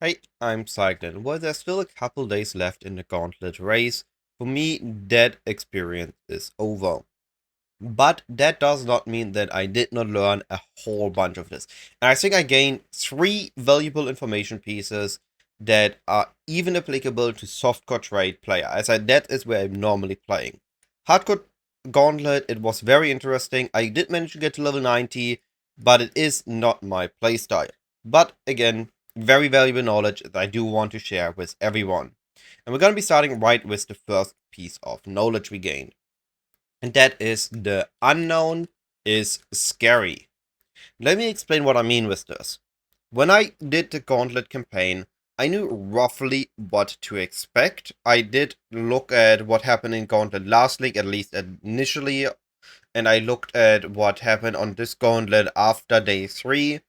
Hey, I'm Cyclon. Well, there's still a couple days left in the Gauntlet race. For me, that experience is over. But that does not mean that I did not learn a whole bunch of this. And I think I gained 3 valuable information pieces that are even applicable to softcore trade player, as that is where I'm normally playing. Hardcore Gauntlet, it was very interesting. I did manage to get to level 90, but it is not my playstyle. But again, very valuable knowledge that I do want to share with everyone. And we're going to be starting right with the first piece of knowledge we gained. And that is the unknown is scary. Let me explain what I mean with this. When I did the Gauntlet campaign, I knew roughly what to expect. I did look at what happened in Gauntlet last league, at least initially, and I looked at what happened on this Gauntlet after day 3.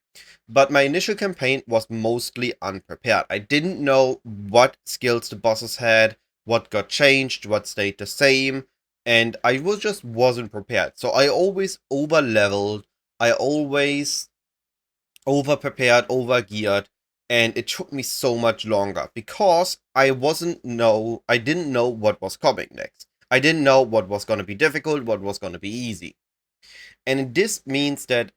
But my initial campaign was mostly unprepared. I didn't know what skills the bosses had, what got changed, what stayed the same, and I wasn't prepared. So I always over leveled, I always over prepared, over geared, and it took me so much longer because I didn't know what was coming next. I didn't know what was going to be difficult, what was going to be easy. And this means that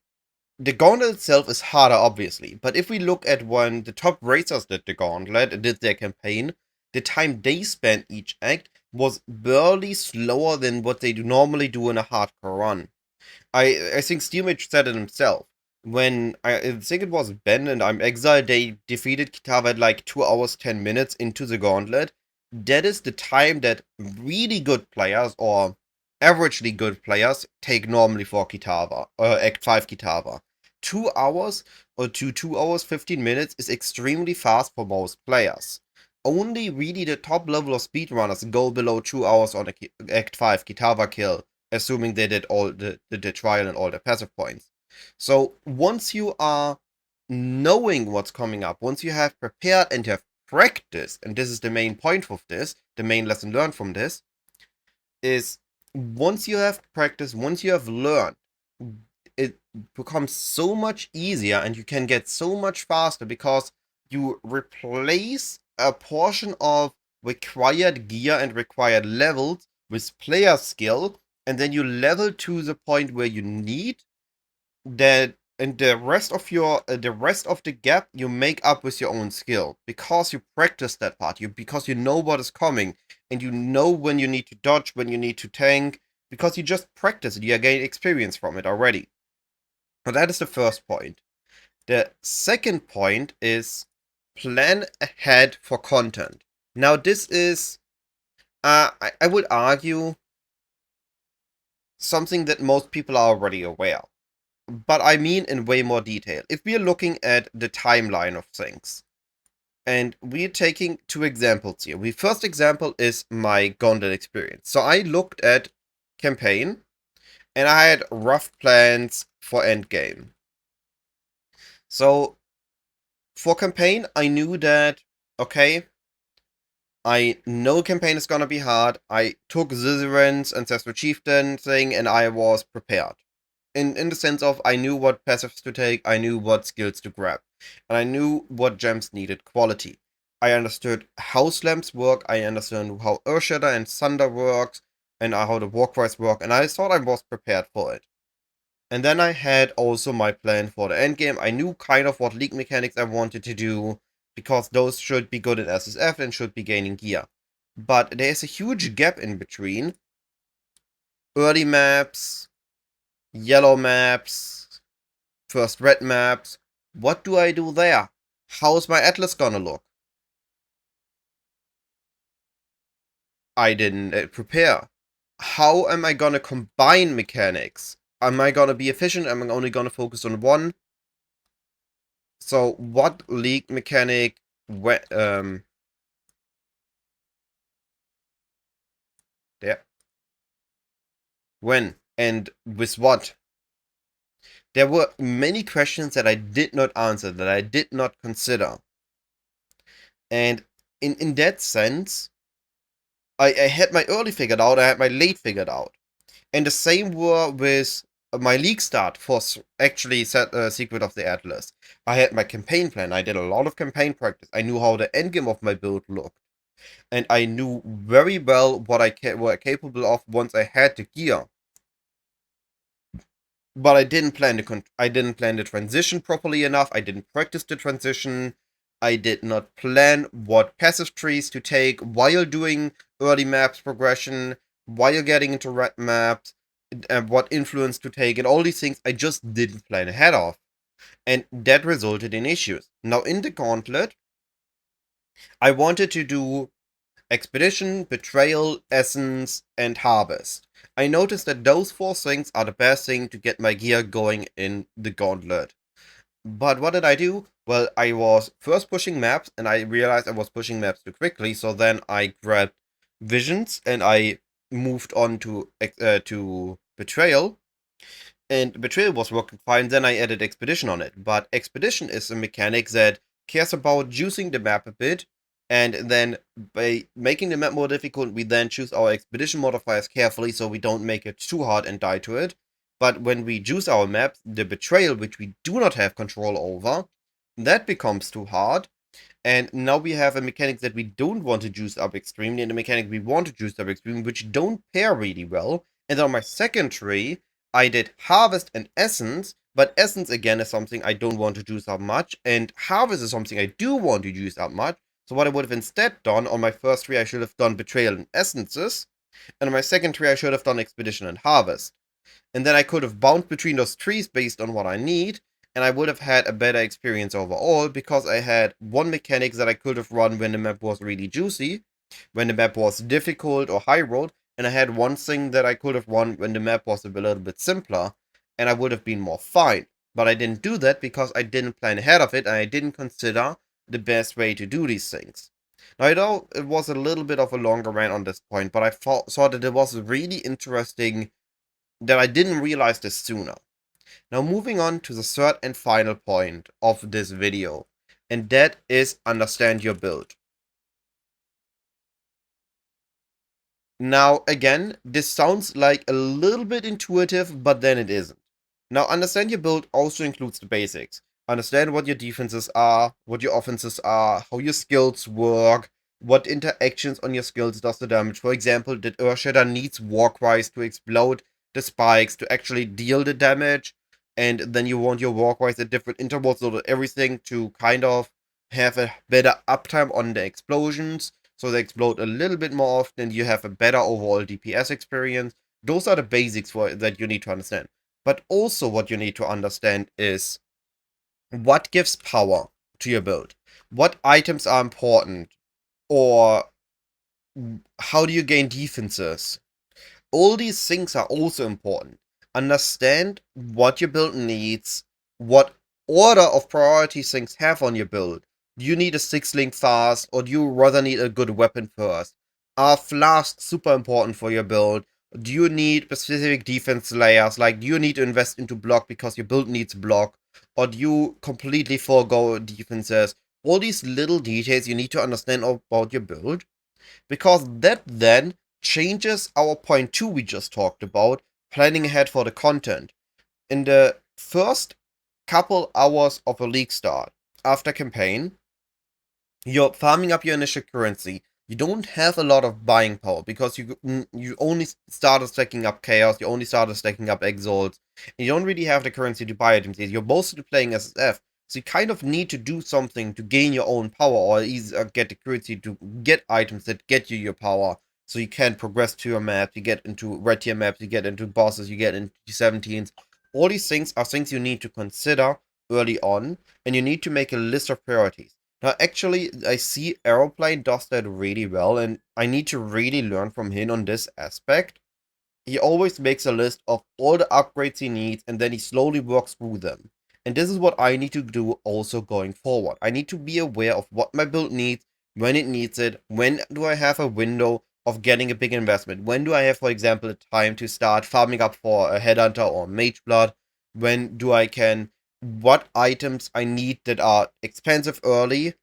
the gauntlet itself is harder, obviously, but if we look at when the top racers did the gauntlet and did their campaign, the time they spent each act was barely slower than what they normally do in a hardcore run. I think Steelmage said it himself. When I think it was Ben and I'm Exile, they defeated Kitava at like 2 hours 10 minutes into the gauntlet. That is the time that really good players or averagely good players take normally for Kitava, Act 5 Kitava. 2 hours or 2 hours 15 minutes is extremely fast for most players. Only really the top level of speedrunners go below 2 hours on a Act 5 Kitava kill, assuming they did all the trial and all the passive points. So once you are knowing what's coming up, once you have prepared and have practiced, and this is the main point of this, the main lesson learned from this, is once you have practiced, once you have learned, it becomes so much easier and you can get so much faster because you replace a portion of required gear and required levels with player skill, and then you level to the point where you need that, and the rest of the gap you make up with your own skill because you practice that part, because you know what is coming and you know when you need to dodge, when you need to tank, because you just practice it, you gain experience from it already. So that is the first point. The second point is plan ahead for content. Now this is I would argue something that most people are already aware, but I mean in way more detail. If we are looking at the timeline of things, and we're taking 2 examples here. The first example is my Gauntlet experience. So I looked at campaign, and I had rough plans for endgame. So for campaign, I knew that, okay, I know campaign is gonna be hard. I took Zizarans Ancestral Chieftain thing, and I was prepared. In the sense of I knew what passives to take, I knew what skills to grab, and I knew what gems needed quality. I understood how slams work, I understood how Earthshatter and Thunder works, and how the Warcries work, and I thought I was prepared for it. And then I had also my plan for the endgame. I knew kind of what league mechanics I wanted to do, because those should be good in SSF and should be gaining gear. But there's a huge gap in between early maps, yellow maps, first red maps. What do I do there? How's my atlas gonna look? I didn't prepare. How am I gonna combine mechanics? Am I gonna be efficient? Am I only gonna focus on one? So what league mechanic there, when, and with what? There were many questions that I did not answer, that I did not consider. And in that sense, I had my early figured out, I had my late figured out. And the same were with my league start for actually Secret of the Atlas. I had my campaign plan. I did a lot of campaign practice. I knew how the endgame of my build looked, and I knew very well what I were capable of once I had the gear. But I didn't plan the transition properly enough. I didn't practice the transition. I did not plan what passive trees to take while doing early maps progression, while getting into red maps, and what influence to take, and all these things I just didn't plan ahead of. And that resulted in issues. Now, in the gauntlet, I wanted to do Expedition, Betrayal, Essence, and Harvest. I noticed that those 4 things are the best thing to get my gear going in the gauntlet. But what did I do? Well, I was first pushing maps, and I realized I was pushing maps too quickly, so then I grabbed Visions, and I moved on to Betrayal. And Betrayal was working fine, then I added Expedition on it. But Expedition is a mechanic that cares about juicing the map a bit, and then by making the map more difficult, we then choose our Expedition modifiers carefully so we don't make it too hard and die to it. But when we juice our maps, the Betrayal, which we do not have control over, that becomes too hard. And now we have a mechanic that we don't want to juice up extremely, and a mechanic we want to juice up extremely, which don't pair really well. And on my second tree, I did Harvest and Essence, but Essence again is something I don't want to juice up much, and Harvest is something I do want to juice up much. So what I would have instead done, on my first tree I should have done Betrayal and Essences, and on my second tree I should have done Expedition and Harvest. And then I could have bounced between those trees based on what I need, and I would have had a better experience overall, because I had one mechanic that I could have run when the map was really juicy, when the map was difficult or high road, and I had one thing that I could have run when the map was a little bit simpler, and I would have been more fine. But I didn't do that because I didn't plan ahead of it, and I didn't consider the best way to do these things. Now, I know it was a little bit of a longer rant on this point, but I thought that it was really interesting that I didn't realize this sooner. Now, moving on to the third and final point of this video, and that is understand your build. Now, again, this sounds like a little bit intuitive, but then it isn't. Now, understand your build also includes the basics. Understand what your defenses are, what your offenses are, how your skills work, what interactions on your skills does the damage. For example, did Earthshatter needs Walkwise to explode the spikes to actually deal the damage, and then you want your Walkwise at different intervals so that everything to kind of have a better uptime on the explosions, so they explode a little bit more often, you have a better overall DPS experience. Those are the basics that you need to understand. But also what you need to understand is what gives power to your build. What items are important? Or how do you gain defenses? All these things are also important. Understand what your build needs, what order of priority things have on your build. Do you need a 6-link fast, or do you rather need a good weapon first? Are flasks super important for your build? Do you need specific defense layers? Like, do you need to invest into block because your build needs block? Or do you completely forego defenses? All these little details you need to understand about your build, because that then changes our point 2 we just talked about, planning ahead for the content. In the first couple hours of a league start, after campaign, you're farming up your initial currency. You don't have a lot of buying power because you only started stacking up chaos, you only started stacking up exalts, and you don't really have the currency to buy items. You're mostly playing SSF, so you kind of need to do something to gain your own power, or get the currency to get items that get you your power, so you can progress to your map, you get into red tier maps, you get into bosses, you get into 17s. All these things are things you need to consider early on, and you need to make a list of priorities. Now, actually, I see Aeroplane does that really well, and I need to really learn from him on this aspect. He always makes a list of all the upgrades he needs, and then he slowly works through them. And this is what I need to do also going forward. I need to be aware of what my build needs, when it needs it, when do I have a window of getting a big investment, when do I have, for example, a time to start farming up for a Headhunter or Mage Blood, when do I can, what items I need that are expensive early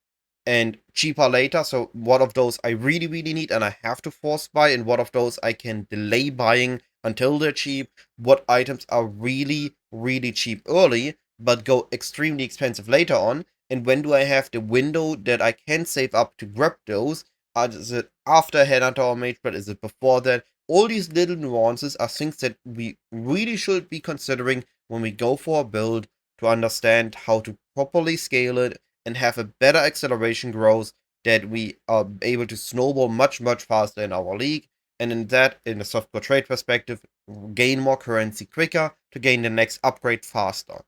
and cheaper later. So what of those I really, really need and I have to force buy, and what of those I can delay buying until they're cheap, what items are really, really cheap early, but go extremely expensive later on, and when do I have the window that I can save up to grab those? Is it after Headhunter or Mageblood? Is it before that? All these little nuances are things that we really should be considering when we go for a build to understand how to properly scale it and have a better acceleration growth that we are able to snowball much, much faster in our league. And in that, in a softcore trade perspective, gain more currency quicker to gain the next upgrade faster.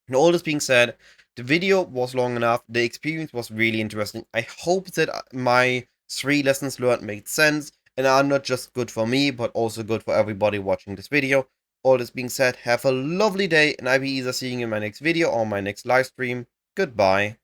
And all this being said, the video was long enough, the experience was really interesting. I hope that my 3 lessons learned made sense and are not just good for me, but also good for everybody watching this video. All this being said, have a lovely day, and I'll be either seeing you in my next video or my next live stream. Goodbye.